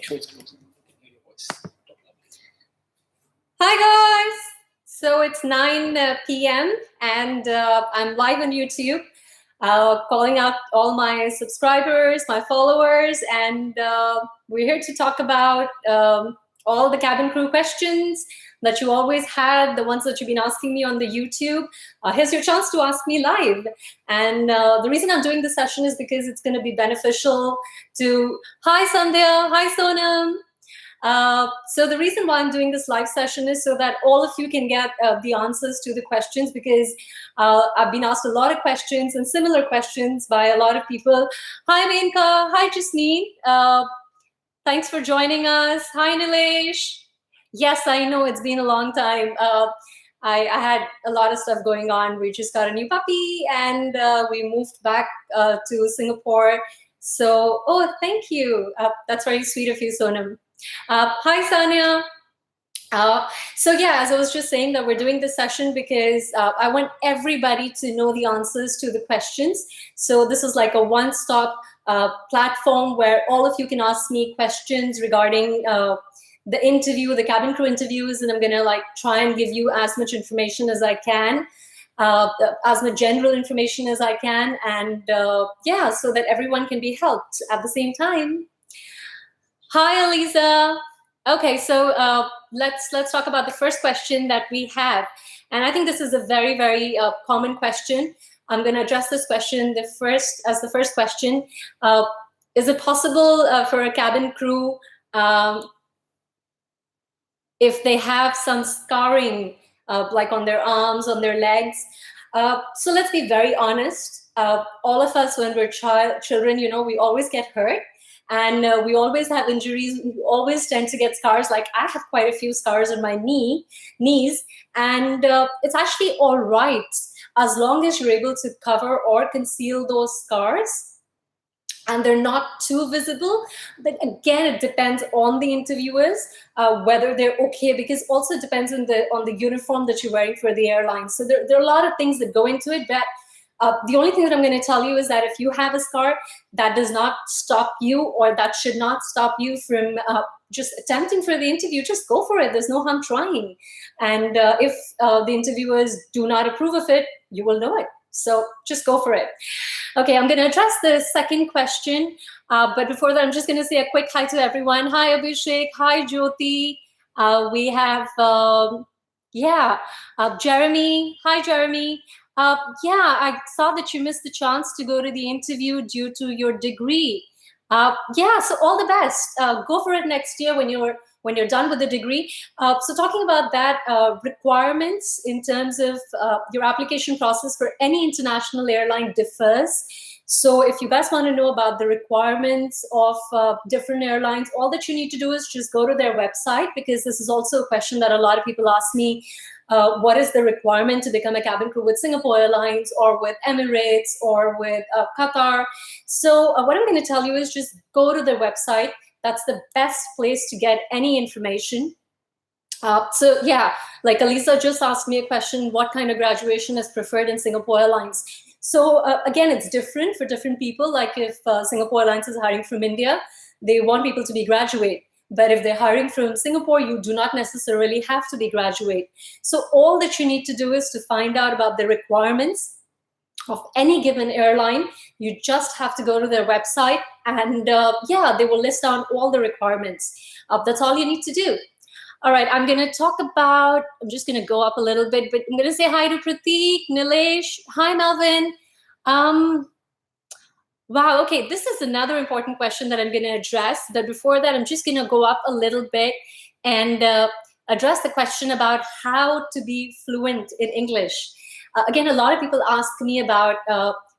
make sure it's close. I can hear your voice. Hi guys! So it's 9 p.m. and I'm live on YouTube, calling out all my subscribers, my followers, and we're here to talk about all the cabin crew questions that you always had, the ones that you've been asking me on the YouTube. Here's your chance to ask me live. And the reason I'm doing this session is because it's going to be beneficial to, hi Sandhya, hi Sonam. So the reason why I'm doing this live session is so that all of you can get the answers to the questions, because I've been asked a lot of questions and similar questions by a lot of people. Hi Menka, hi Jasmine. Thanks for joining us. Hi Nilesh. Yes, I know it's been a long time. I had a lot of stuff going on. We just got a new puppy and we moved back to Singapore. So, oh, thank you. That's very sweet of you, Sonam. Hi, Sanya. So yeah, as I was just saying, that we're doing this session because I want everybody to know the answers to the questions. So this is like a one-stop platform where all of you can ask me questions regarding the interview, the cabin crew interviews, and I'm gonna like try and give you as much information as I can, as much general information as I can, and yeah, so that everyone can be helped at the same time. Hi, Aliza. Okay, so let's talk about the first question that we have, and I think this is a very, very common question. I'm going to address this question as the first question. Is it possible for a cabin crew, if they have some scarring, like on their arms, on their legs? So let's be very honest. All of us, when we're children, you know, we always get hurt. And we always have injuries. We always tend to get scars. Like I have quite a few scars on my knees, and it's actually all right as long as you're able to cover or conceal those scars, and they're not too visible. But again, it depends on the interviewers whether they're okay, because also it depends on the uniform that you're wearing for the airline. So there are a lot of things that go into it, but the only thing that I'm going to tell you is that if you have a scar, that does not stop you, or that should not stop you from just attempting for the interview. Just go for it. There's no harm trying. And if the interviewers do not approve of it, you will know it. So just go for it. Okay, I'm going to address the second question. But before that, I'm just going to say a quick hi to everyone. Hi, Abhishek. Hi, Jyoti. We have, Jeremy. Hi, Jeremy. Yeah, I saw that you missed the chance to go to the interview due to your degree. Yeah, so all the best. Go for it next year when you're done with the degree. So talking about that, requirements in terms of your application process for any international airline differs. So if you guys want to know about the requirements of different airlines, all that you need to do is just go to their website, because this is also a question that a lot of people ask me. What is the requirement to become a cabin crew with Singapore Airlines or with Emirates or with Qatar? So what I'm going to tell you is just go to their website. That's the best place to get any information. So yeah, like Alisa just asked me a question, what kind of graduation is preferred in Singapore Airlines? So again, it's different for different people. Like if Singapore Airlines is hiring from India, they want people to be graduate. But if they're hiring from Singapore, you do not necessarily have to be graduate. So all that you need to do is to find out about the requirements of any given airline. You just have to go to their website, and yeah, they will list down all the requirements. That's all you need to do. All right, I'm going to talk about, I'm just going to go up a little bit, but I'm going to say hi to Prateek, Nilesh. Hi, Melvin. Wow, okay, this is another important question that I'm going to address. But before that, I'm just going to go up a little bit and address the question about how to be fluent in English. Again, a lot of people ask me about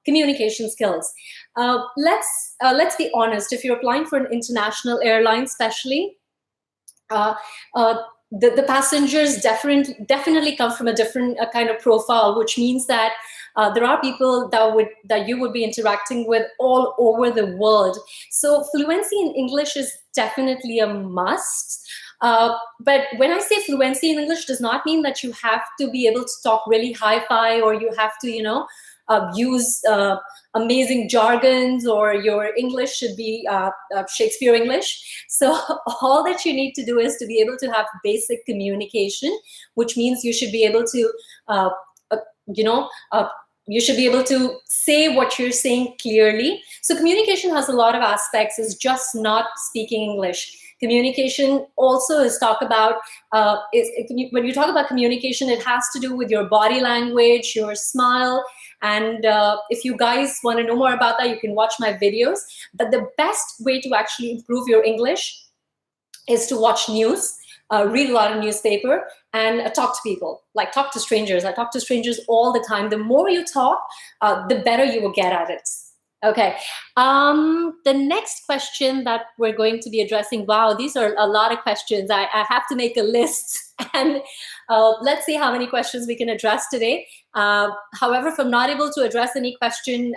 communication skills. Let's be honest. If you're applying for an international airline, especially, the passengers definitely come from a different kind of profile, which means that there are people that you would be interacting with all over the world. So fluency in English is definitely a must. But when I say fluency in English, does not mean that you have to be able to talk really hi-fi, or you have to, use amazing jargons, or your English should be Shakespeare English. So all that you need to do is to be able to have basic communication, which means you should be able to, you should be able to say what you're saying clearly. So communication has a lot of aspects. It's just not speaking English. Communication also is talk about, when you talk about communication, it has to do with your body language, your smile. And if you guys want to know more about that, you can watch my videos. But the best way to actually improve your English is to watch news, read a lot of newspaper, and talk to people, like talk to strangers. I talk to strangers all the time. The more you talk, the better you will get at it. Okay. The next question that we're going to be addressing, wow, these are a lot of questions. I have to make a list, and let's see how many questions we can address today. However, if I'm not able to address any question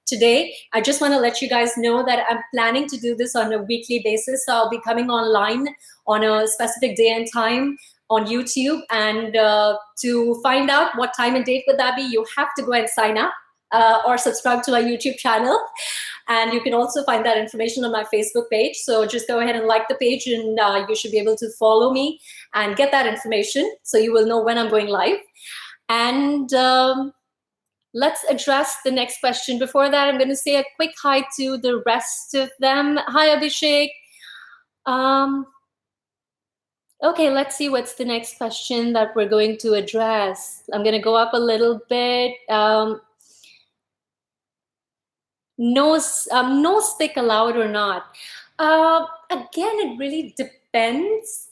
today, I just want to let you guys know that I'm planning to do this on a weekly basis. So I'll be coming online on a specific day and time on YouTube. And to find out what time and date would that be, you have to go and sign up or subscribe to our YouTube channel. And you can also find that information on my Facebook page. So just go ahead and like the page, and you should be able to follow me and get that information, so you will know when I'm going live. And let's address the next question. Before that, I'm going to say a quick hi to the rest of them. Hi, Abhishek. Okay, let's see what's the next question that we're going to address. I'm going to go up a little bit. No stick allowed or not? Again, it really depends.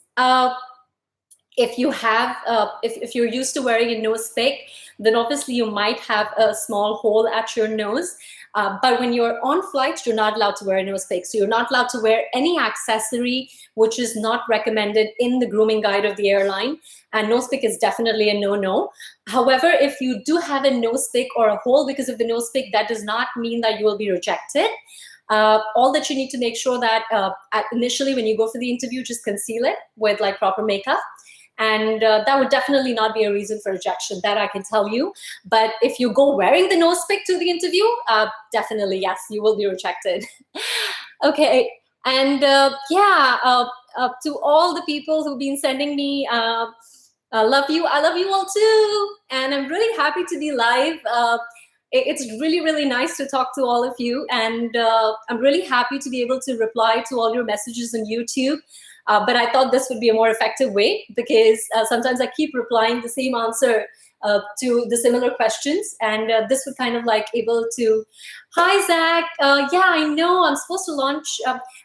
If you have, if you're used to wearing a nose pick, then obviously you might have a small hole at your nose. But when you're on flights, you're not allowed to wear a nose pick. So you're not allowed to wear any accessory which is not recommended in the grooming guide of the airline. And nose pick is definitely a no-no. However, if you do have a nose pick or a hole because of the nose pick, that does not mean that you will be rejected. All that you need to make sure that initially when you go for the interview, just conceal it with like proper makeup. And that would definitely not be a reason for rejection, that I can tell you. But if you go wearing the nose pick to the interview, definitely, yes, you will be rejected. Okay. And to all the people who've been sending me, I love you. I love you all too. And I'm really happy to be live. It's really, really nice to talk to all of you. And I'm really happy to be able to reply to all your messages on YouTube. But I thought this would be a more effective way, because sometimes I keep replying the same answer to the similar questions. And this would kind of like able to, hi, Zach. Yeah, I know I'm supposed to launch.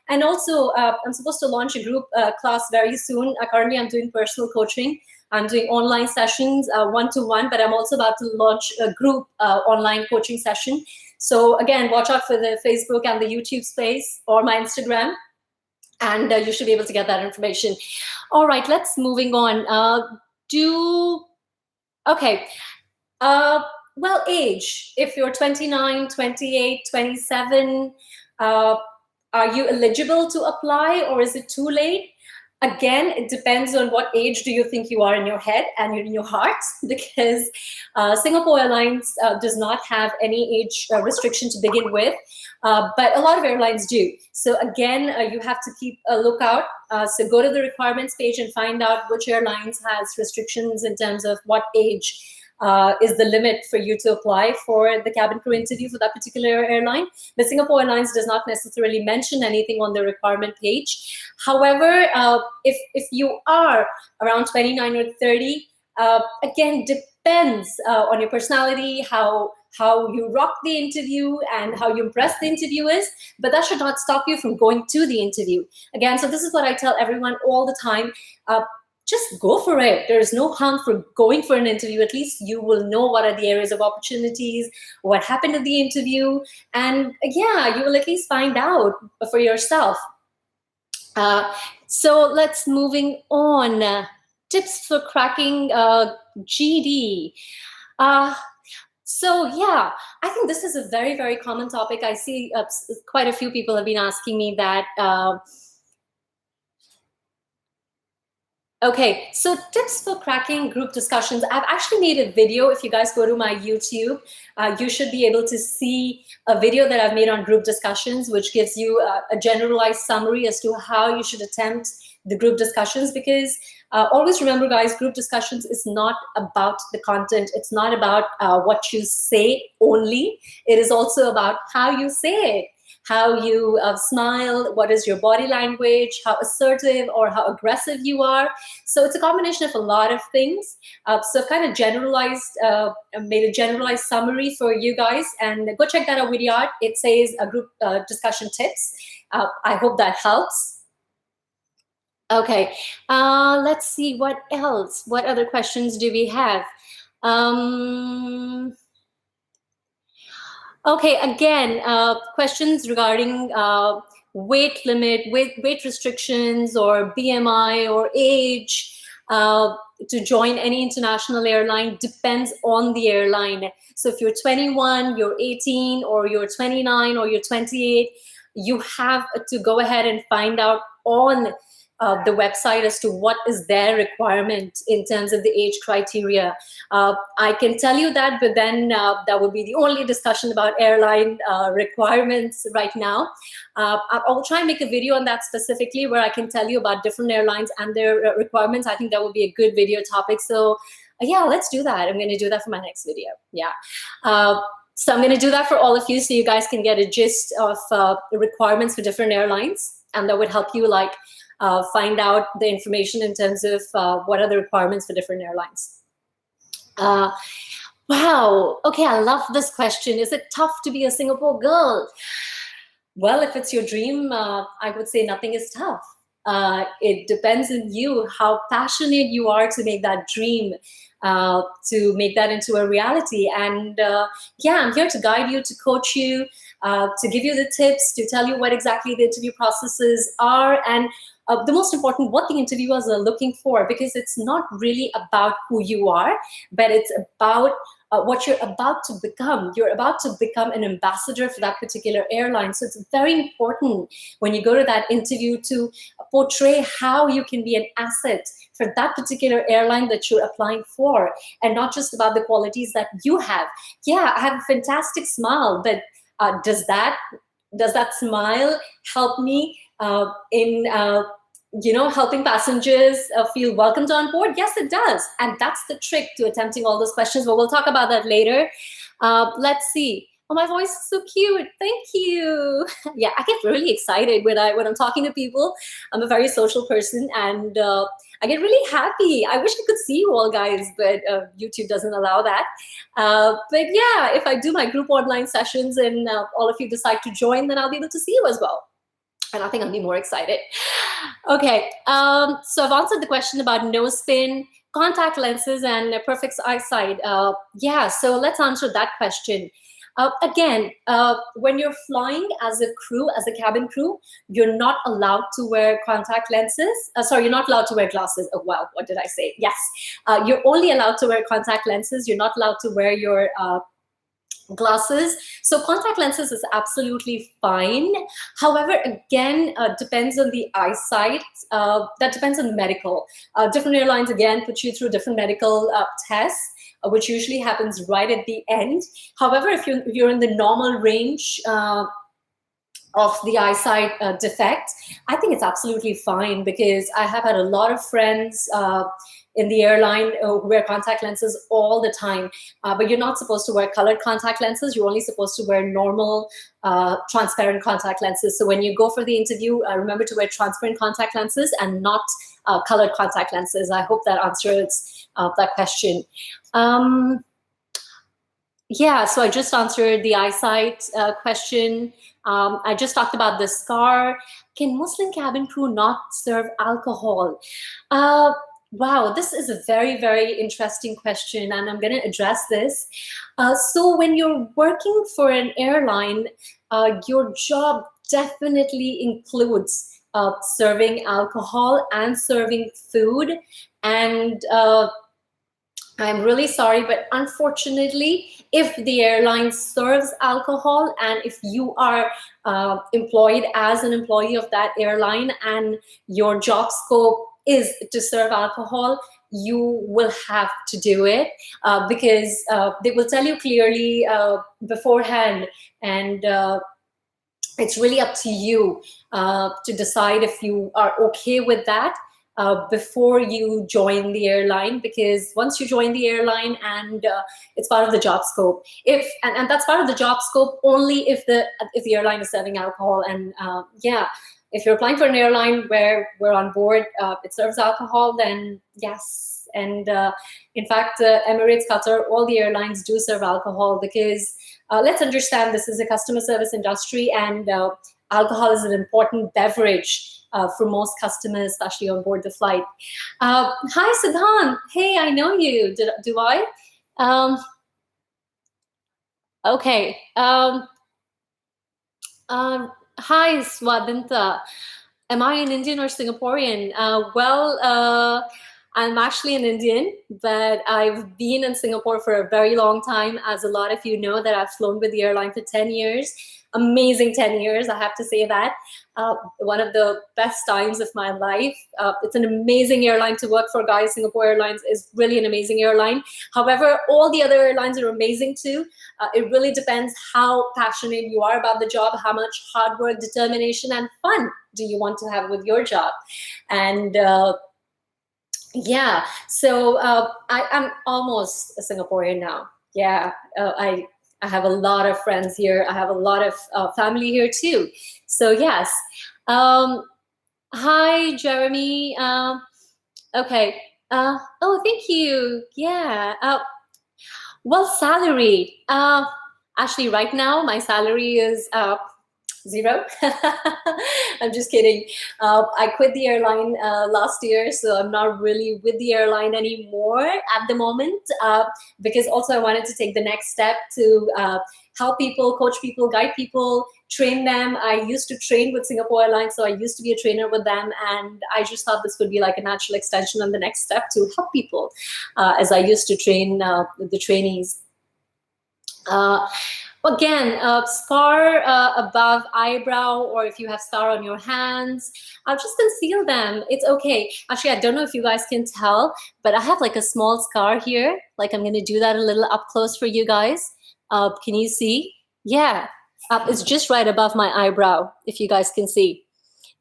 And also I'm supposed to launch a group class very soon. Currently, I'm doing personal coaching. I'm doing online sessions, one-to-one, but I'm also about to launch a group online coaching session. So again, watch out for the Facebook and the YouTube space or my Instagram. And you should be able to get that information. All right, let's moving on. Well, age. If you're 29, 28, 27, are you eligible to apply, or is it too late? Again, it depends on what age do you think you are in your head and in your heart, because Singapore Airlines does not have any age restriction to begin with, but a lot of airlines do. So again, you have to keep a lookout. So go to the requirements page and find out which airlines has restrictions in terms of what age is the limit for you to apply for the cabin crew interview for that particular airline. But Singapore Airlines does not necessarily mention anything on the requirement page. However, if you are around 29 or 30, again, depends on your personality, how you rock the interview and how you impress the interviewers, but that should not stop you from going to the interview. Again, so this is what I tell everyone all the time. Just go for it. There's no harm for going for an interview. At least you will know what are the areas of opportunities, what happened at the interview, and yeah, you will at least find out for yourself. So let's moving on. Tips for cracking GD. So yeah, I think this is a very, very common topic. I see quite a few people have been asking me that. Okay, so tips for cracking group discussions. I've actually made a video. If you guys go to my YouTube, you should be able to see a video that I've made on group discussions, which gives you a generalized summary as to how you should attempt the group discussions. Because always remember, guys, group discussions is not about the content. It's not about what you say only. It is also about how you say it, how you smile, what is your body language, how assertive or how aggressive you are. So it's a combination of a lot of things. So I've kind of generalized, made a generalized summary for you guys, and go check that out video out. It says a group discussion tips. I hope that helps. Okay, let's see what else. What other questions do we have? Okay, again, questions regarding weight limit, weight restrictions, or BMI or age to join any international airline depends on the airline. So if you're 21, you're 18, or you're 29, or you're 28, you have to go ahead and find out on the website as to what is their requirement in terms of the age criteria. I can tell you that, but then that would be the only discussion about airline requirements right now. I'll try and make a video on that specifically, where I can tell you about different airlines and their requirements. I think that would be a good video topic. So yeah, let's do that. I'm going to do that for my next video. Yeah. So I'm going to do that for all of you, so you guys can get a gist of the requirements for different airlines, and that would help you find out the information in terms of what are the requirements for different airlines. Wow. Okay, I love this question. Is it tough to be a Singapore girl? Well, if it's your dream, I would say nothing is tough. It depends on you, how passionate you are to make that dream, to make that into a reality. And yeah, I'm here to guide you, to coach you, to give you the tips, to tell you what exactly the interview processes are, and the most important, what the interviewers are looking for, because it's not really about who you are, but it's about what you're about to become. You're about to become an ambassador for that particular airline. So it's very important when you go to that interview to portray how you can be an asset for that particular airline that you're applying for, and not just about the qualities that you have. Yeah, I have a fantastic smile, but does that smile help me in helping passengers feel welcomed on board? Yes, it does. And that's the trick to attempting all those questions, but we'll talk about that later. Let's see. Oh, my voice is so cute. Thank you. Yeah, I get really excited when I'm talking to people. I'm a very social person, and I get really happy. I wish I could see you all, guys, but YouTube doesn't allow that. But yeah, if I do my group online sessions and all of you decide to join, then I'll be able to see you as well. And I think I'll be more excited. Okay, so I've answered the question about nose spin, contact lenses, and perfect eyesight. Yeah, so let's answer that question. Again, when you're flying as a crew, as a cabin crew, you're not allowed to wear contact lenses. Sorry, you're not allowed to wear glasses. Oh, wow, what did I say? Yes, you're only allowed to wear contact lenses. You're not allowed to wear your glasses. So contact lenses is absolutely fine. However, again, depends on the eyesight. That depends on medical. Different airlines, again, put you through different medical tests, which usually happens right at the end. However, if you're in the normal range of the eyesight defect, I think it's absolutely fine, because I have had a lot of friends in the airline who wear contact lenses all the time. But you're not supposed to wear colored contact lenses. You're only supposed to wear normal transparent contact lenses. So when you go for the interview, remember to wear transparent contact lenses and not colored contact lenses. I hope that answers that question. Yeah, so I just answered the eyesight question. I just talked about the scar. Can Muslim cabin crew not serve alcohol? Wow, this is a very, very interesting question, and I'm going to address this. So when you're working for an airline, your job definitely includes serving alcohol and serving food. And I'm really sorry, but unfortunately, if the airline serves alcohol, and if you are employed as an employee of that airline and your job scope is to serve alcohol, you will have to do it, because they will tell you clearly beforehand, and it's really up to you to decide if you are okay with that before you join the airline, because once you join the airline, and it's part of the job scope, and that's part of the job scope only if the airline is serving alcohol. And if you're applying for an airline where we're on board, it serves alcohol, then yes. And in fact, Emirates, Qatar, all the airlines do serve alcohol, because let's understand, this is a customer service industry, and alcohol is an important beverage for most customers, especially on board the flight. Hi, Siddhan. Hey, I know you. Do I? Okay. Hi, Swadhinta. Am I an Indian or Singaporean? I'm actually an Indian, but I've been in Singapore for a very long time. As a lot of you know, that I've flown with the airline for 10 years. Amazing 10 years, I have to say that. One of the best times of my life. It's an amazing airline to work for, guys. Singapore Airlines is really an amazing airline. However, all the other airlines are amazing too. It really depends how passionate you are about the job, how much hard work, determination, and fun do you want to have with your job. And so I'm almost a Singaporean now. I have a lot of friends here. I have a lot of family here too. So yes. Hi, Jeremy. Okay. Oh, thank you. Yeah. Well, salary. Actually, right now my salary is 0. I'm just kidding. I quit the airline last year, so I'm not really with the airline anymore at the moment, because also I wanted to take the next step to help people, coach people, guide people, train them. I used to train with Singapore Airlines, so I used to be a trainer with them, and I just thought this could be like a natural extension on the next step to help people, as I used to train the trainees. Again, scar above eyebrow, or if you have scar on your hands, I'll just conceal them. It's okay. Actually, I don't know if you guys can tell, but I have like a small scar here. Like, I'm going to do that a little up close for you guys. Can you see? Yeah, it's just right above my eyebrow, if you guys can see.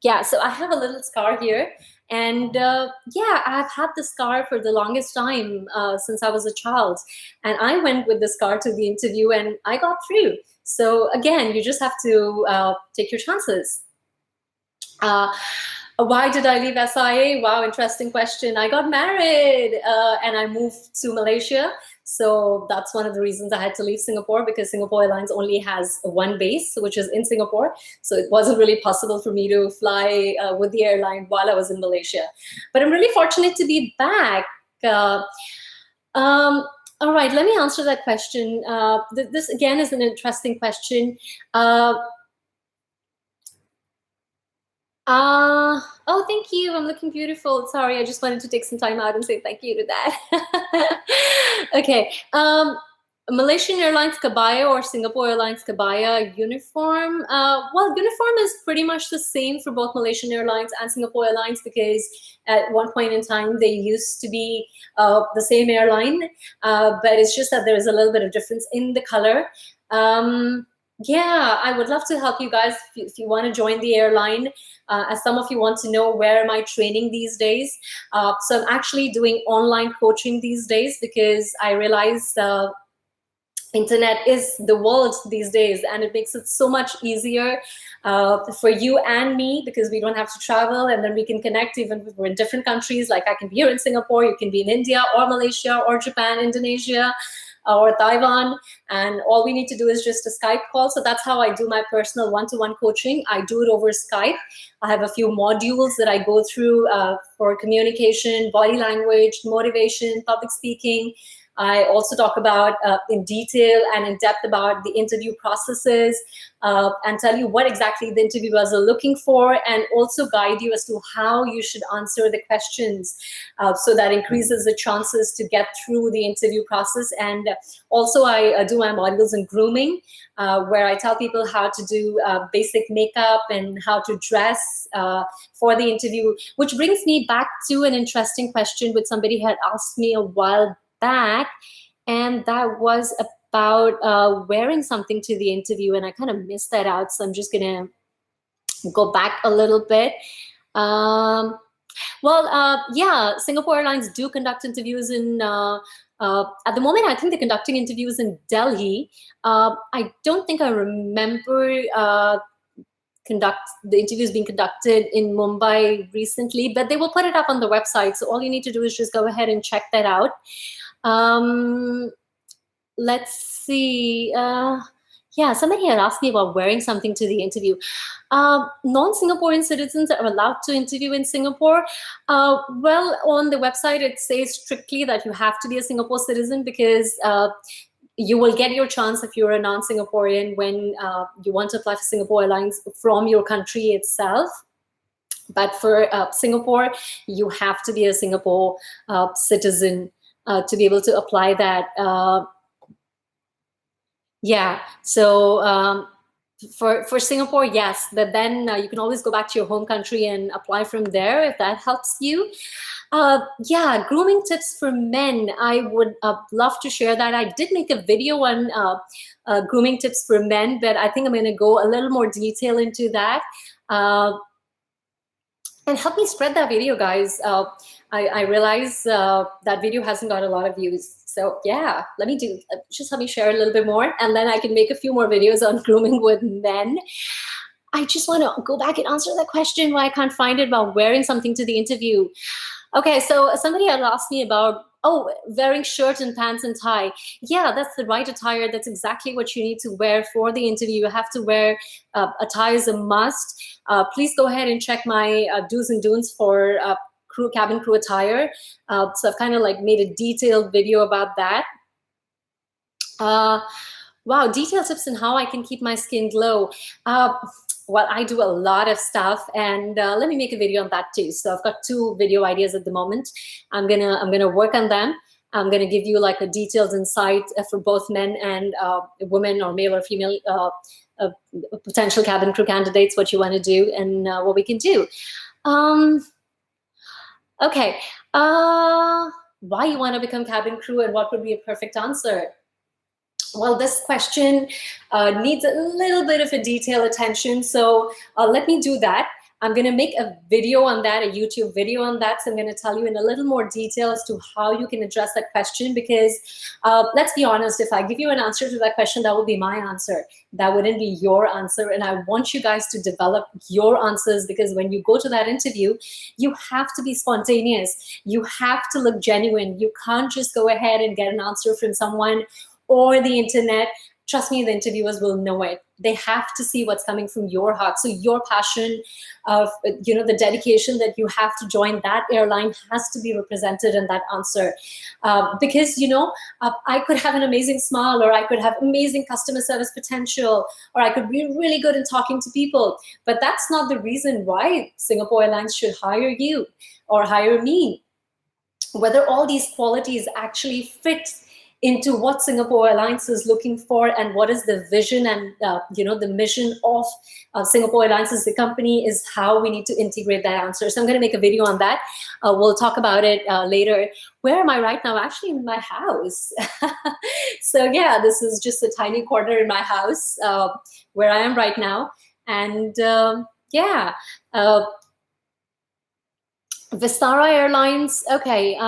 Yeah, so I have a little scar here. And I've had the scar for the longest time, since I was a child. And I went with the scar to the interview and I got through. So again, you just have to take your chances. Why did I leave SIA? Wow, interesting question. I got married and I moved to Malaysia. So that's one of the reasons I had to leave Singapore, because Singapore Airlines only has one base, which is in Singapore. So it wasn't really possible for me to fly with the airline while I was in Malaysia. But I'm really fortunate to be back. All right, let me answer that question. This again is an interesting question. Oh, thank you. I'm looking beautiful. Sorry, I just wanted to take some time out and say thank you to that. Okay. Malaysian Airlines Kabaya or Singapore Airlines Kabaya uniform. Well, uniform is pretty much the same for both Malaysian Airlines and Singapore Airlines, because at one point in time they used to be the same airline, but it's just that there is a little bit of difference in the color. Yeah, I would love to help you guys if you want to join the airline. As some of you want to know, where am I training these days? So I'm actually doing online coaching these days, because I realize internet is the world these days, and it makes it so much easier for you and me, because we don't have to travel, and then we can connect even if we're in different countries. Like, I can be here in Singapore, you can be in India or Malaysia or Japan, Indonesia, or Taiwan, and all we need to do is just a Skype call. So that's how I do my personal one-to-one coaching. I do it over Skype. I have a few modules that I go through for communication, body language, motivation, public speaking, I also talk about in detail and in depth about the interview processes, and tell you what exactly the interviewers are looking for, and also guide you as to how you should answer the questions, so that increases the chances to get through the interview process. And also I do my modules in grooming, where I tell people how to do basic makeup and how to dress for the interview, which brings me back to an interesting question which somebody had asked me a while back, and that was about wearing something to the interview, and I kind of missed that out, so I'm just gonna go back a little bit. Yeah, Singapore Airlines do conduct interviews in, at the moment, I think they're conducting interviews in Delhi. I don't think I remember the interviews being conducted in Mumbai recently, but they will put it up on the website. So all you need to do is just go ahead and check that out. Let's see. Yeah, somebody had asked me about wearing something to the interview. Non-Singaporean citizens are allowed to interview in Singapore. Well, on the website, it says strictly that you have to be a Singapore citizen, because you will get your chance if you're a non-Singaporean when you want to apply for Singapore Airlines from your country itself. But for Singapore, you have to be a Singapore citizen to be able to apply that. Yeah, so for Singapore, yes, but then you can always go back to your home country and apply from there if that helps you. Yeah, grooming tips for men. I would love to share that. I did make a video on grooming tips for men, but I think I'm going to go a little more detail into that. And help me spread that video, guys. I realize that video hasn't got a lot of views. So yeah, let me just help me share a little bit more, and then I can make a few more videos on grooming with men. I just want to go back and answer that question why I can't find it about wearing something to the interview. Okay, so somebody had asked me about, wearing shirt and pants and tie. Yeah, that's the right attire. That's exactly what you need to wear for the interview. You have to wear attire is a must. Please go ahead and check my do's and don'ts for cabin crew attire. So I've kind of like made a detailed video about that. Wow, detailed tips on how I can keep my skin glow. Well, I do a lot of stuff, and let me make a video on that too. So I've got 2 video ideas at the moment. I'm gonna work on them. I'm gonna give you like a detailed insight for both men and women, or male or female potential cabin crew candidates, what you want to do and what we can do. Okay, why you want to become cabin crew and what would be a perfect answer? Well, this question needs a little bit of a detailed attention, so let me do that. I'm going to make a video on that, a YouTube video on that. So I'm going to tell you in a little more detail as to how you can address that question, because let's be honest, if I give you an answer to that question, that will be my answer. That wouldn't be your answer. And I want you guys to develop your answers, because when you go to that interview, you have to be spontaneous. You have to look genuine. You can't just go ahead and get an answer from someone or the internet. Trust me, the interviewers will know it. They have to see what's coming from your heart. So your passion of, the dedication that you have to join that airline has to be represented in that answer. Because, I could have an amazing smile, or I could have amazing customer service potential, or I could be really good in talking to people. But that's not the reason why Singapore Airlines should hire you or hire me. Whether all these qualities actually fit into what Singapore Airlines is looking for, and what is the vision and the mission of Singapore Airlines as the company, is how we need to integrate that answer. So I'm going to make a video on that. We'll talk about it later. Where am I right now? Actually in my house. So yeah, this is just a tiny corner in my house where I am right now. And yeah, Vistara Airlines. Okay.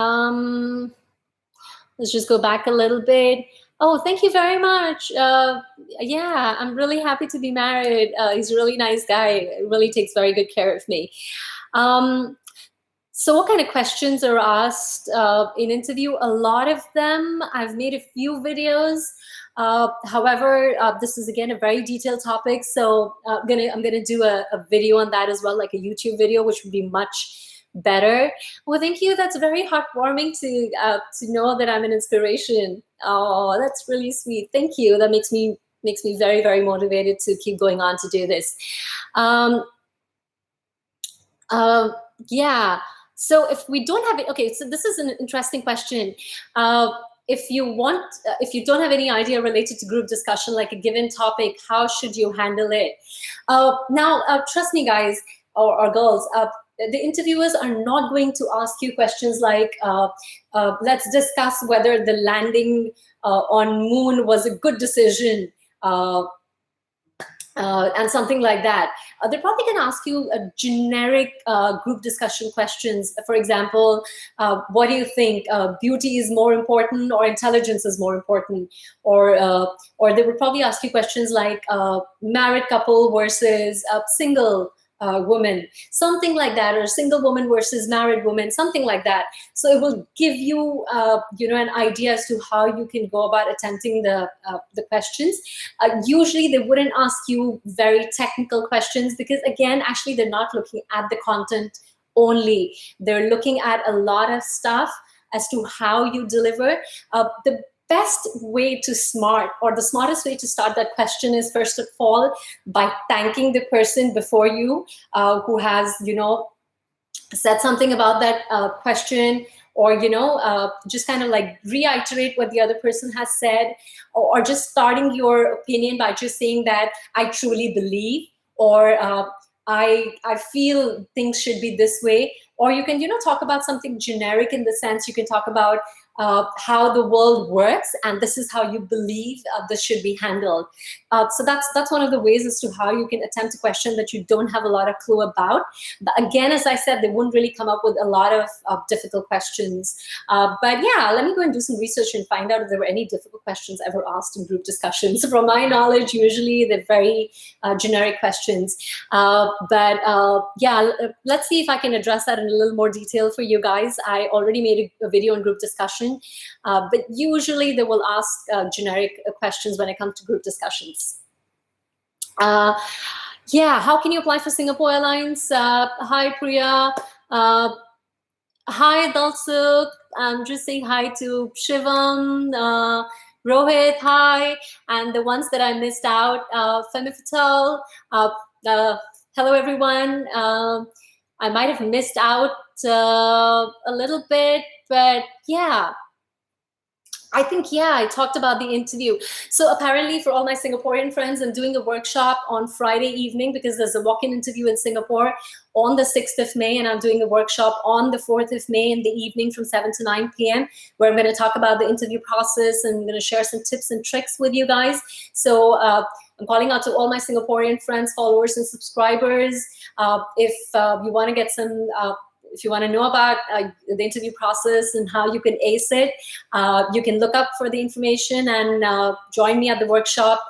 Let's just go back a little bit. Oh, thank you very much. Yeah, I'm really happy to be married. He's a really nice guy. Really takes very good care of me. So what kind of questions are asked in interview? A lot of them. I've made a few videos. However, this is again a very detailed topic. So I'm gonna do a video on that as well, like a YouTube video, which would be much better. Well, thank you. That's very heartwarming to know that I'm an inspiration. Oh, that's really sweet. Thank you. That makes me very, very motivated to keep going on to do this. Um, uh, yeah. So if we don't have it, okay. So this is an interesting question. If you don't have any idea related to group discussion, like a given topic, how should you handle it? Now, trust me, guys or girls. The interviewers are not going to ask you questions like, let's discuss whether the landing on moon was a good decision. And something like that. They're probably going to ask you a generic group discussion questions. For example, what do you think? Beauty is more important, or intelligence is more important? Or they would probably ask you questions like married couple versus single woman, something like that, or single woman versus married woman, something like that. So it will give you, an idea as to how you can go about attempting the questions. Usually they wouldn't ask you very technical questions because, again, actually they're not looking at the content only. They're looking at a lot of stuff as to how you deliver. The best way to the smartest way to start that question is, first of all, by thanking the person before you who has, said something about that question, or just kind of like reiterate what the other person has said, or just starting your opinion by just saying that I truly believe, or I feel things should be this way. Or you can talk about something generic, in the sense you can talk about how the world works, and this is how you believe this should be handled. So that's one of the ways as to how you can attempt a question that you don't have a lot of clue about. But again, as I said, they wouldn't really come up with a lot of difficult questions. But yeah, let me go and do some research and find out if there were any difficult questions ever asked in group discussions. From my knowledge, usually they're very generic questions. Yeah, let's see if I can address that in a little more detail for you guys. I already made a video on group discussion. But usually they will ask generic questions when it comes to group discussions. Yeah, how can you apply for Singapore Airlines? Hi, Priya. Hi, Dalsuk. I'm just saying hi to Shivam, Rohit, hi. And the ones that I missed out, Femi Patel. Hello, everyone. I might have missed out a little bit, but yeah. I think, I talked about the interview. So apparently for all my Singaporean friends, I'm doing a workshop on Friday evening, because there's a walk-in interview in Singapore on the 6th of May, and I'm doing a workshop on the 4th of May in the evening from 7 to 9 p.m., where I'm going to talk about the interview process, and I'm going to share some tips and tricks with you guys. So I'm calling out to all my Singaporean friends, followers, and subscribers. If you want to get some... if you want to know about the interview process and how you can ace it, you can look up for the information and join me at the workshop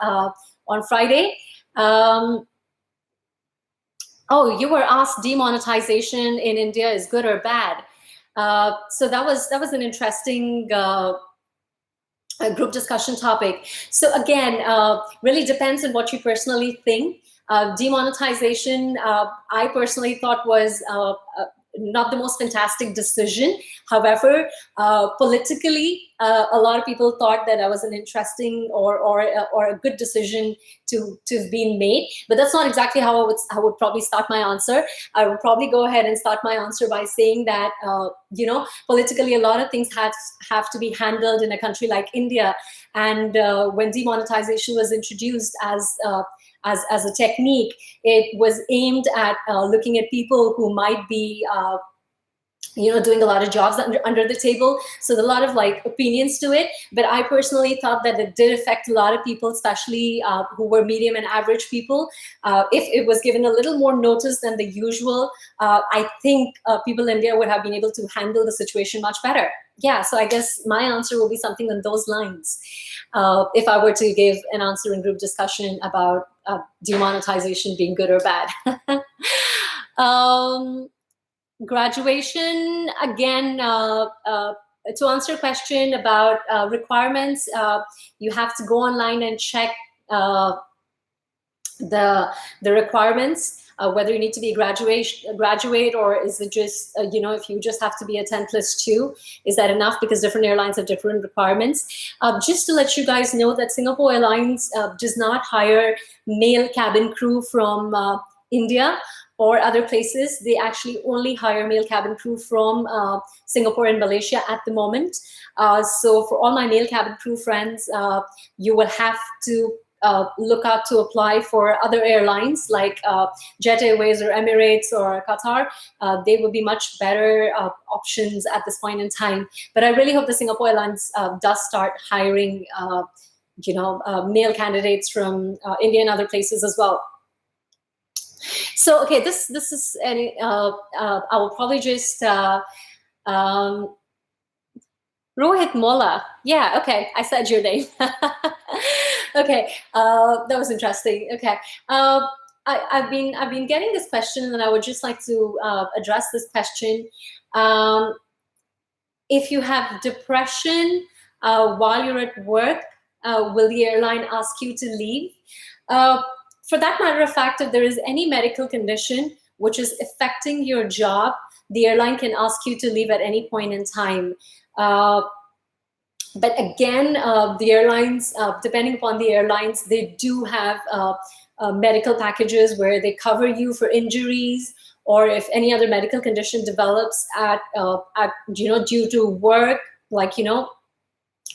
on Friday. Oh, you were asked demonetization in India is good or bad. So that was an interesting group discussion topic. So again, really depends on what you personally think. Demonetization, I personally thought was not the most fantastic decision. However, politically, a lot of people thought that was an interesting or a good decision to have been made. But that's not exactly how I would probably start my answer. I would probably go ahead and start my answer by saying that politically, a lot of things have to be handled in a country like India. And when demonetization was introduced as a technique, it was aimed at looking at people who might be doing a lot of jobs under the table. So there's a lot of opinions to it. But I personally thought that it did affect a lot of people, especially who were medium and average people. If it was given a little more notice than the usual, I think people in India would have been able to handle the situation much better. Yeah, so I guess my answer will be something on those lines. If I were to give an answer in group discussion about demonetization being good or bad. Graduation, again, to answer a question about requirements, you have to go online and check the requirements. whether you need to be a graduate, or is it just, if you just have to be a 10 plus 2, is that enough? Because different airlines have different requirements. Just to let you guys know that Singapore Airlines does not hire male cabin crew from India or other places. They actually only hire male cabin crew from Singapore and Malaysia at the moment. So for all my male cabin crew friends, you will have to look out to apply for other airlines like Jet Airways or Emirates or Qatar. They will be much better options at this point in time. But I really hope the Singapore Airlines does start hiring male candidates from India and other places as well. So okay, this is any. I will probably just Rohit Mola. Yeah, okay, I said your name. Okay, that was interesting. Okay, I've been getting this question, and I would just like to address this question. If you have depression while you're at work, will the airline ask you to leave? For that matter of fact, if there is any medical condition which is affecting your job, the airline can ask you to leave at any point in time. But again, the airlines, depending upon the airlines, they do have medical packages where they cover you for injuries, or if any other medical condition develops at due to work, like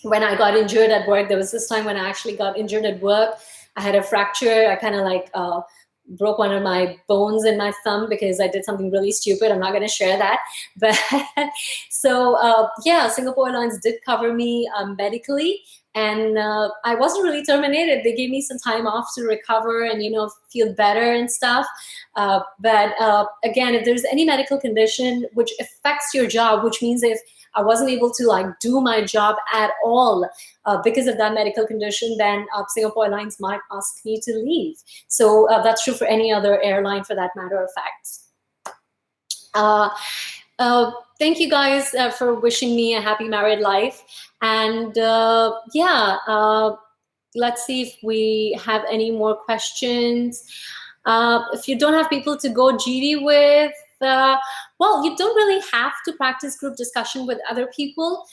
when I got injured at work. There was this time when I actually got injured at work. I had a fracture. I kind of like broke one of my bones in my thumb because I did something really stupid. I'm not going to share that. But so yeah, Singapore Airlines did cover me medically, and I wasn't really terminated. They gave me some time off to recover and feel better and stuff. But again, if there's any medical condition which affects your job, which means if I wasn't able to like do my job at all because of that medical condition, then Singapore Airlines might ask me to leave. So that's true for any other airline, for that matter of fact. Thank you guys for wishing me a happy married life. And yeah, let's see if we have any more questions. If you don't have people to go GD with, well, you don't really have to practice group discussion with other people.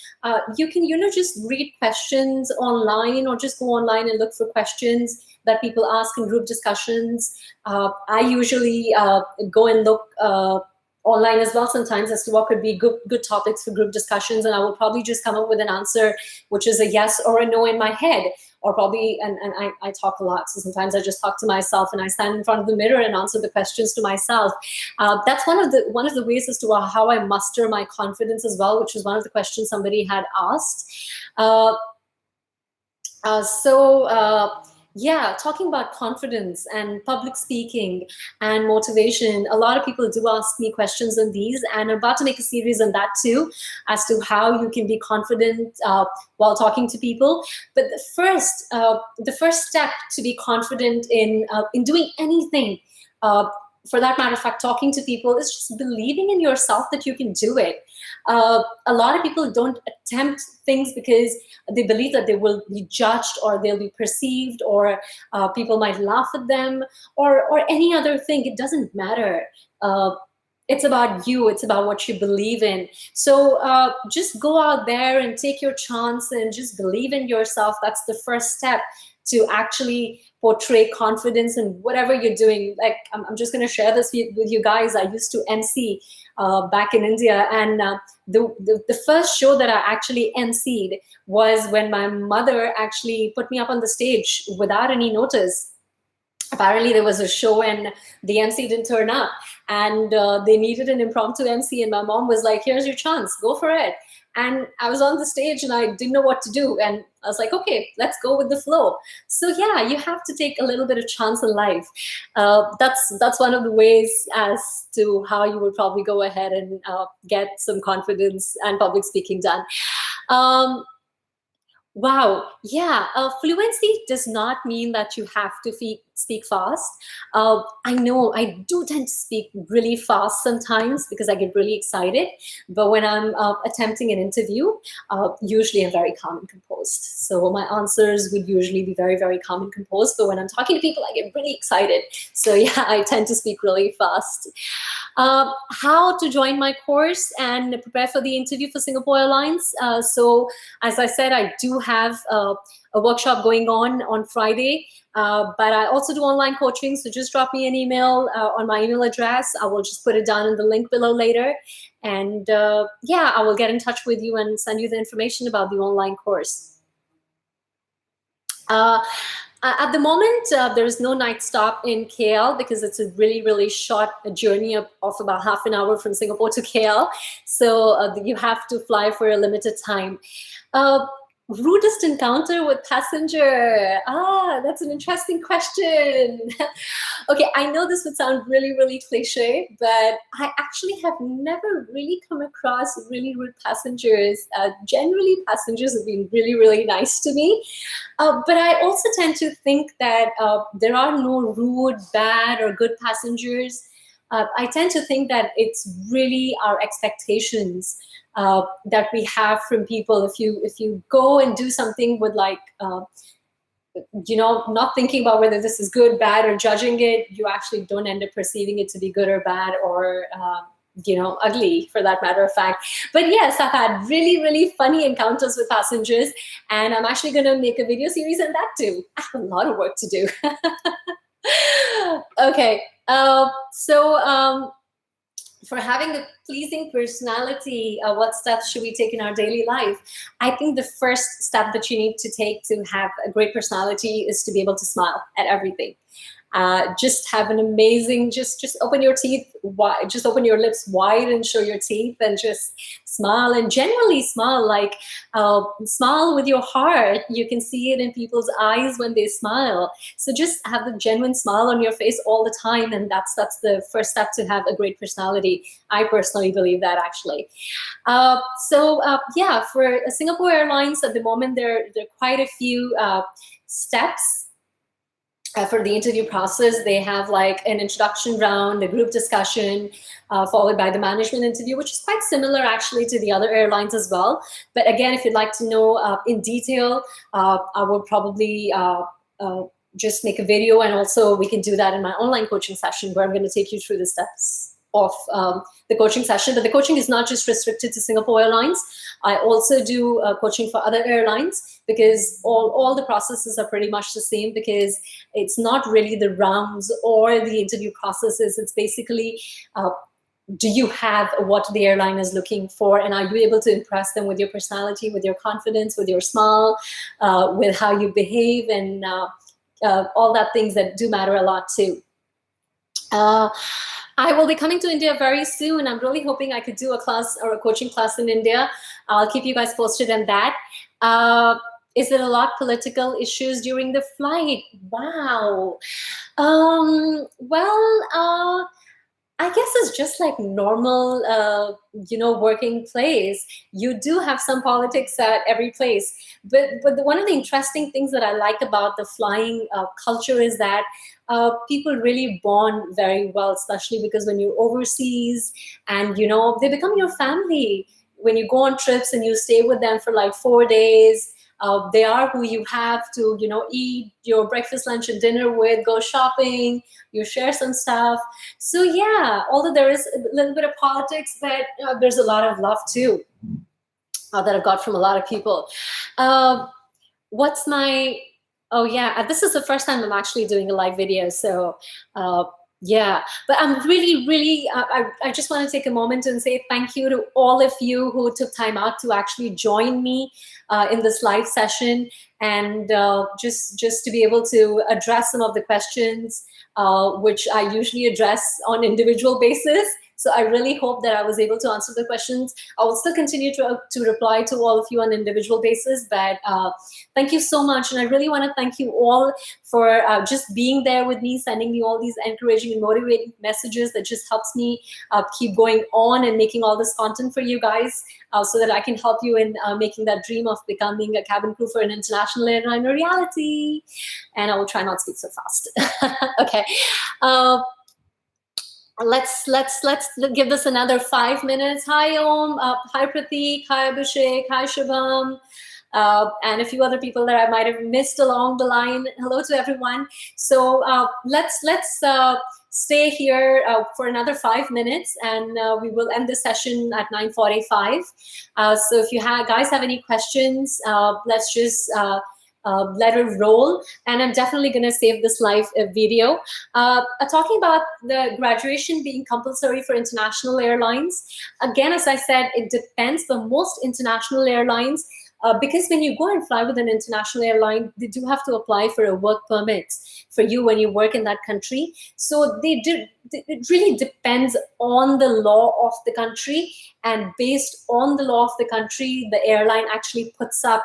You can, just read questions online, or just go online and look for questions that people ask in group discussions. I usually go and look online as well sometimes as to what could be good topics for group discussions, and I will probably just come up with an answer which is a yes or a no in my head, or probably, and I talk a lot, so sometimes I just talk to myself and I stand in front of the mirror and answer the questions to myself. That's one of the ways as to how I muster my confidence as well, which is one of the questions somebody had asked. Yeah, talking about confidence and public speaking and motivation, a lot of people do ask me questions on these, and I'm about to make a series on that too, as to how you can be confident while talking to people. But the first step to be confident in doing anything, for that matter of fact, talking to people, is just believing in yourself that you can do it. A lot of people don't attempt things because they believe that they will be judged, or they'll be perceived, or people might laugh at them, or any other thing. It doesn't matter. It's about you. It's about what you believe in. So just go out there and take your chance and just believe in yourself. That's the first step to actually portray confidence in whatever you're doing. Like, I'm just going to share this with you guys. I used to MC back in India, and the first show that I actually MC'd was when my mother actually put me up on the stage without any notice. Apparently there was a show and the MC didn't turn up, and they needed an impromptu MC, and my mom was like, here's your chance, go for it. And I was on the stage and I didn't know what to do, and I was like, okay, let's go with the flow. So yeah, you have to take a little bit of chance in life. That's one of the ways as to how you would probably go ahead and get some confidence and public speaking done. Wow, yeah, fluency does not mean that you have to speak fast. I know I do tend to speak really fast sometimes because I get really excited. But when I'm attempting an interview, usually I'm very calm and composed. So my answers would usually be very, very calm and composed. But when I'm talking to people, I get really excited. So yeah, I tend to speak really fast. How to join my course and prepare for the interview for Singapore Airlines. So as I said, I do have a workshop going on Friday, but I also do online coaching. So just drop me an email on my email address. I will just put it down in the link below later. And yeah, I will get in touch with you and send you the information about the online course. At the moment, there is no night stop in KL because it's a really, really short journey of about half an hour from Singapore to KL. So you have to fly for a limited time. Rudest encounter with passenger. That's an interesting question. Okay, I know this would sound really, really cliche, but I actually have never really come across really rude passengers. Generally, passengers have been really, really nice to me. But I also tend to think that there are no rude, bad, or good passengers. I tend to think that it's really our expectations that we have from people. If you go and do something with like, not thinking about whether this is good, bad, or judging it, you actually don't end up perceiving it to be good or bad or ugly for that matter of fact. But yes, I've had really, really funny encounters with passengers, and I'm actually going to make a video series on that too. I have a lot of work to do. Okay, for having a pleasing personality, what steps should we take in our daily life? I think the first step that you need to take to have a great personality is to be able to smile at everything. Just have an amazing, just open your teeth wide, just open your lips wide and show your teeth and just smile, and generally smile, like smile with your heart. You can see it in people's eyes when they smile. So just have the genuine smile on your face all the time, and that's the first step to have a great personality. I personally believe that actually. Yeah, for Singapore Airlines at the moment, there are quite a few steps. For the interview process. They have like an introduction round, a group discussion, followed by the management interview, which is quite similar actually to the other airlines as well. But again, if you'd like to know in detail, I will probably just make a video, and also we can do that in my online coaching session where I'm going to take you through the steps of the coaching session. But the coaching is not just restricted to Singapore Airlines. I also do coaching for other airlines, because all the processes are pretty much the same, because it's not really the rounds or the interview processes. It's basically, do you have what the airline is looking for, and are you able to impress them with your personality, with your confidence, with your smile, with how you behave, and all that things that do matter a lot too. I will be coming to India very soon. I'm really hoping I could do a class or a coaching class in India. I'll keep you guys posted on that. Is there a lot political issues during the flight? Wow. I guess it's just like normal, working place. You do have some politics at every place. But one of the interesting things that I like about the flying culture is that people really bond very well, especially because when you're overseas and, they become your family. When you go on trips and you stay with them for like 4 days, they are who you have to, eat your breakfast, lunch, and dinner with, go shopping, you share some stuff. So yeah, although there is a little bit of politics, but there's a lot of love too that I've got from a lot of people. Oh yeah, this is the first time I'm actually doing a live video. So yeah, but I'm really, really, I just want to take a moment and say thank you to all of you who took time out to actually join me in this live session, and just to be able to address some of the questions which I usually address on individual basis. So I really hope that I was able to answer the questions. I will still continue to reply to all of you on an individual basis, but thank you so much. And I really want to thank you all for just being there with me, sending me all these encouraging and motivating messages that just helps me keep going on and making all this content for you guys, so that I can help you in making that dream of becoming a cabin crew for an international airline a reality. And I will try not to speak so fast. Okay. Let's give this another 5 minutes. Hi Om, hi Prateek, hi Abhishek, hi Shubham, and a few other people that I might have missed along the line. Hello to everyone. So let's stay here for another 5 minutes, and we will end the session at 9:45. So if you guys have any questions, let's just let it roll. And I'm definitely going to save this live video. Talking about the graduation being compulsory for international airlines. Again, as I said, it depends. But most international airlines, because when you go and fly with an international airline, they do have to apply for a work permit for you when you work in that country. So it really depends on the law of the country. And based on the law of the country, the airline actually puts up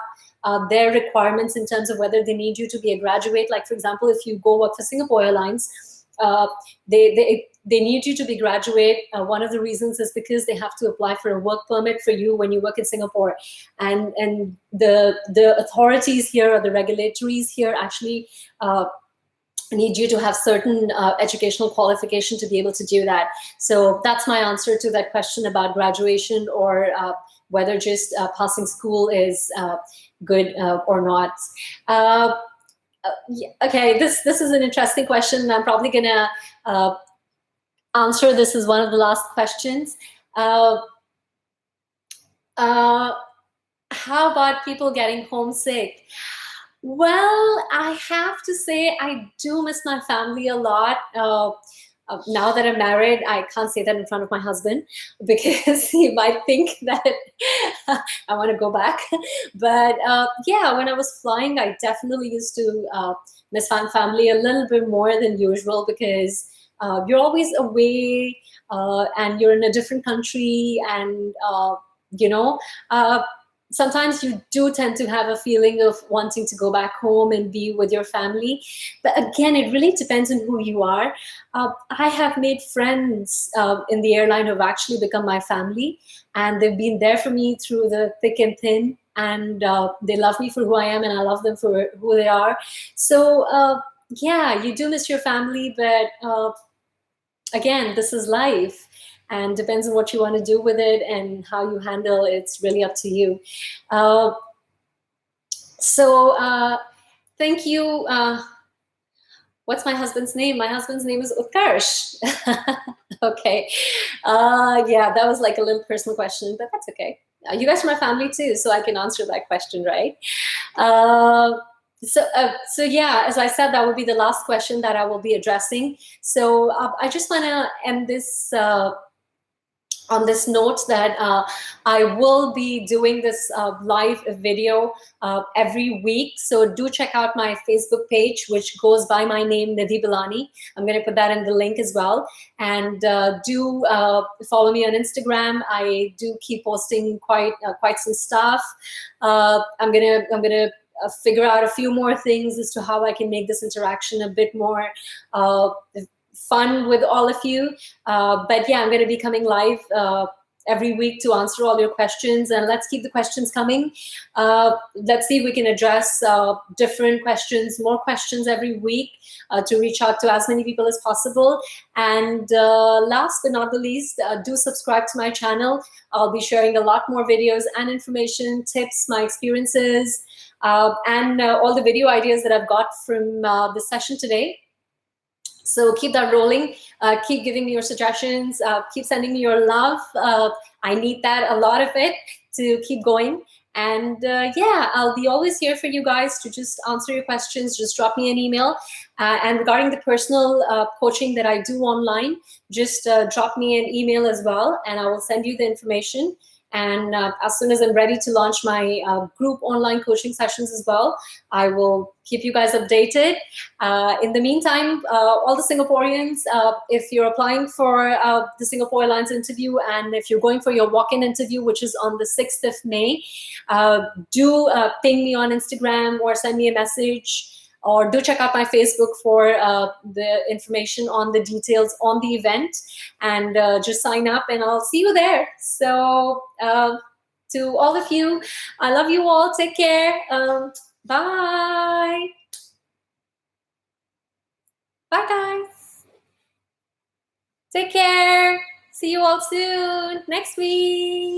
their requirements in terms of whether they need you to be a graduate. Like, for example, if you go work for Singapore Airlines, they need you to be graduate. One of the reasons is because they have to apply for a work permit for you when you work in Singapore. And the authorities here, or the regulatories here, actually need you to have certain educational qualification to be able to do that. So that's my answer to that question about graduation, or whether just passing school is good or not. Yeah, okay, this is an interesting question. I'm probably gonna answer this as one of the last questions. How about people getting homesick? Well, I have to say I do miss my family a lot. Now that I'm married, I can't say that in front of my husband because he might think that I want to go back. But yeah, when I was flying, I definitely used to miss my family a little bit more than usual, because you're always away and you're in a different country, and you know, sometimes you do tend to have a feeling of wanting to go back home and be with your family. But again, it really depends on who you are. I have made friends in the airline who have actually become my family, and they've been there for me through the thick and thin, and they love me for who I am, and I love them for who they are. So yeah, you do miss your family, but again, this is life. And depends on what you want to do with it and how you handle it. It's really up to you. So thank you. What's my husband's name? My husband's name is Utkarsh. Okay. Yeah, that was like a little personal question, but that's okay. You guys are my family too, so I can answer that question, right? So yeah, as I said, that will be the last question that I will be addressing. So I just want to end this on this note that I will be doing this live video every week. So do check out my Facebook page, which goes by my name, Nidhi Belani. I'm going to put that in the link as well. And do follow me on Instagram. I do keep posting quite some stuff. I'm gonna figure out a few more things as to how I can make this interaction a bit more fun with all of you. But yeah, I'm going to be coming live every week to answer all your questions, and let's keep the questions coming. Let's see if we can address different questions, more questions every week to reach out to as many people as possible. And last but not the least, do subscribe to my channel. I'll be sharing a lot more videos and information, tips, my experiences, and all the video ideas that I've got from the session today. So keep that rolling. Keep giving me your suggestions. Keep sending me your love. I need that, a lot of it, to keep going. And yeah, I'll be always here for you guys to just answer your questions. Just drop me an email. And regarding the personal coaching that I do online, just drop me an email as well, and I will send you the information. And as soon as I'm ready to launch my group online coaching sessions as well, I will keep you guys updated. In the meantime, all the Singaporeans, if you're applying for the Singapore Airlines interview, and if you're going for your walk-in interview, which is on the 6th of May, do ping me on Instagram or send me a message, or do check out my Facebook for the information on the details on the event, and just sign up and I'll see you there. So to all of you, I love you all. Take care. Bye. Bye, guys. Take care. See you all soon next week.